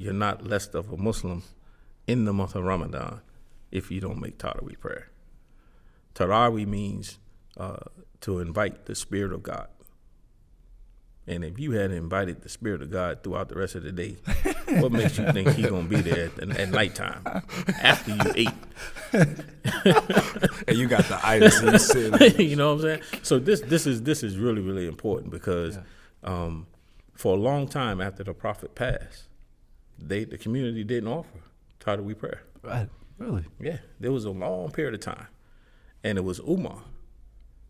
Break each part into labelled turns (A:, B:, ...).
A: you're not less of a Muslim in the month of Ramadan if you don't make Taraweeh prayer. Taraweeh means to invite the Spirit of God. And if you had invited the Spirit of God throughout the rest of the day, what makes you think he's going to be there at nighttime after you ate?
B: And you got the ice and you sitting.
A: You know what I'm saying? So this is really, really important because for a long time after the Prophet passed, the community didn't offer Taraweeh prayer.
C: Right. Really?
A: Yeah. There was a long period of time. And it was Umar,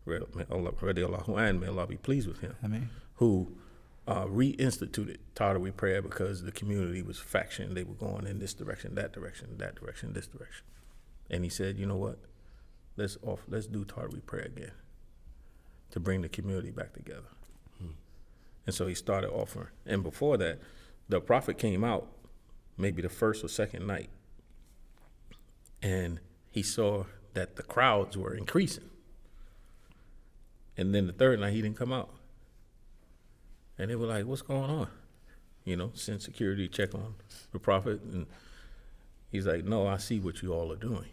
A: radiallahu anhu, may Allah be pleased with him, who reinstituted Taraweeh prayer because the community was faction. They were going in this direction, that direction, that direction, this direction. And he said, you know what? Let's do Taraweeh prayer again to bring the community back together. And so he started offering. And before that, the Prophet came out maybe the first or second night, and he saw that the crowds were increasing. And then the third night, he didn't come out. And they were like, what's going on? You know, send security check on the Prophet. And he's like, no, I see what you all are doing.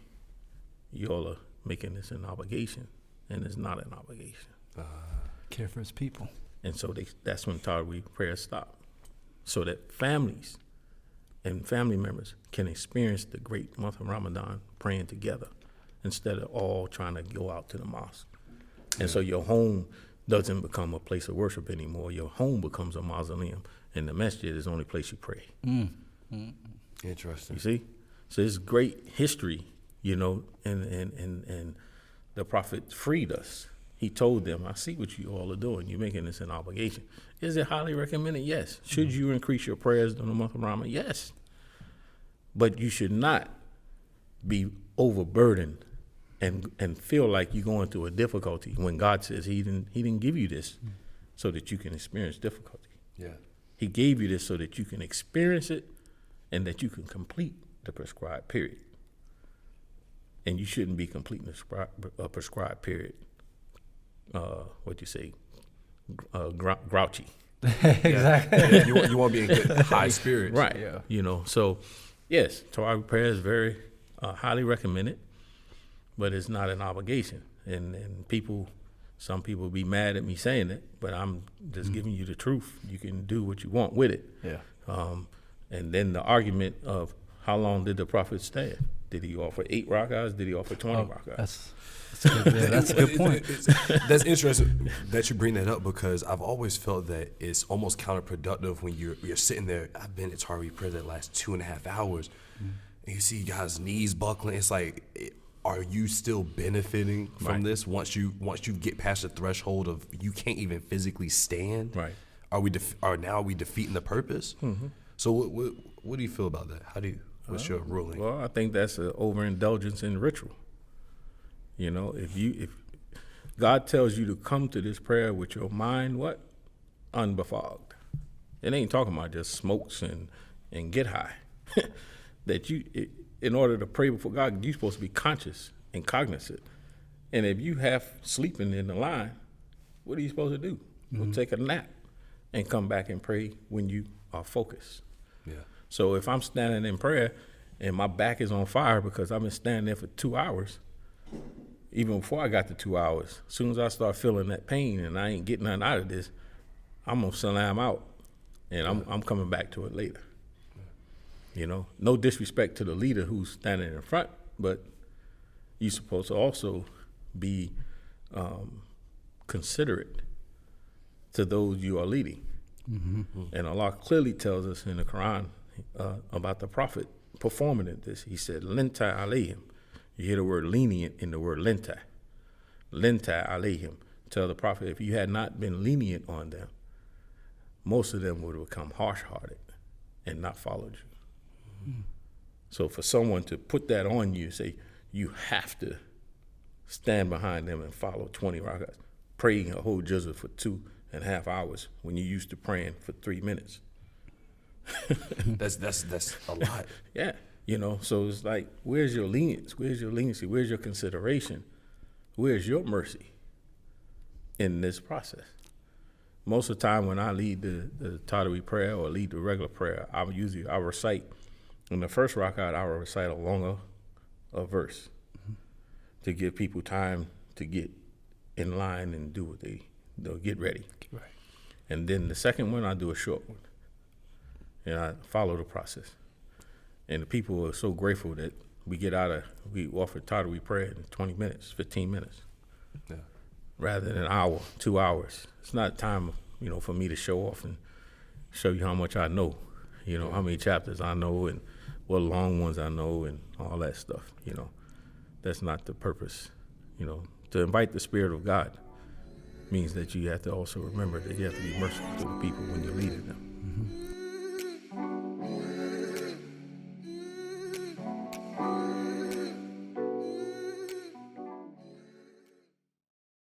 A: You all are making this an obligation, and it's not an obligation.
C: Care for his people.
A: And so that's when Taraweeh prayer stopped, so that families and family members can experience the great month of Ramadan praying together instead of all trying to go out to the mosque. And so your home doesn't become a place of worship anymore. Your home becomes a mausoleum, and the masjid is the only place you pray.
B: Interesting.
A: You see? So it's great history, you know, and the Prophet freed us. He told them, I see what you all are doing. You're making this an obligation. Is it highly recommended? Yes. Should you increase your prayers during the month of Ramadan? Yes. But you should not be overburdened and feel like you're going through a difficulty when God says he didn't give you this so that you can experience difficulty.
B: Yeah.
A: He gave you this so that you can experience it and that you can complete the prescribed period. And you shouldn't be completing a prescribed period. Grouchy.
C: Exactly.
B: Yeah, you want to be in good high spirits.
A: Right.
C: Yeah.
A: You know, so yes, Taraweeh prayer is very highly recommended, but it's not an obligation. And some people be mad at me saying it, but I'm just giving you the truth. You can do what you want with it.
C: Yeah.
A: And then the argument of how long did the Prophet stand? Did he offer 8 rakahs? Did he offer 20 rakahs?
C: That's a good point.
B: That's interesting that you bring that up, because I've always felt that it's almost counterproductive when you're sitting there. I've been at Taraweeh prayer that lasts 2.5 hours, and you see guys' knees buckling. It's like, are you still benefiting from this once you get past the threshold of you can't even physically stand?
A: Right.
B: Are we defeating the purpose? Mm-hmm. So what do you feel about that? What's your ruling?
A: Well, I think that's an overindulgence in ritual. You know, if God tells you to come to this prayer with your mind, unbefogged. It ain't talking about just smokes and get high. In order to pray before God, you're supposed to be conscious and cognizant. And if you have sleeping in the line, what are you supposed to do? Mm-hmm. Well, take a nap and come back and pray when you are focused.
B: Yeah.
A: So if I'm standing in prayer and my back is on fire because I've been standing there for 2 hours, even before I got to 2 hours, as soon as I start feeling that pain and I ain't getting nothing out of this, I'm gonna salam out, and I'm coming back to it later. You know, no disrespect to the leader who's standing in front, but you're supposed to also be considerate to those you are leading. Mm-hmm. And Allah clearly tells us in the Quran about the Prophet performing at this. He said, "Lenta alayhim." You hear the word lenient in the word lenta. Lenta alayhim. Tell the Prophet, if you had not been lenient on them, most of them would have become harsh-hearted and not followed you. Mm-hmm. So for someone to put that on you, say you have to stand behind them and follow 20 rakats, praying a whole juzah for 2.5 hours when you're used to praying for 3 minutes.
B: That's a lot.
A: Yeah. You know, so it's like, where's your lenience? Where's your leniency? Where's your consideration? Where's your mercy in this process? most of the time when I lead the Taraweeh prayer or lead the regular prayer, I recite. In the first rakat, I will recite a longer verse to give people time to get in line and do what they'll get ready.
C: Right.
A: And then the second one, I do a short one. And I follow the process. And the people are so grateful that we offer Taraweeh prayer in 20 minutes, 15 minutes.
B: Yeah.
A: Rather than an hour, 2 hours. It's not time, for me to show off and show you how much I know, how many chapters I know and what long ones I know and all that stuff, That's not the purpose, To invite the Spirit of God means that you have to also remember that you have to be merciful to the people when you're leading them.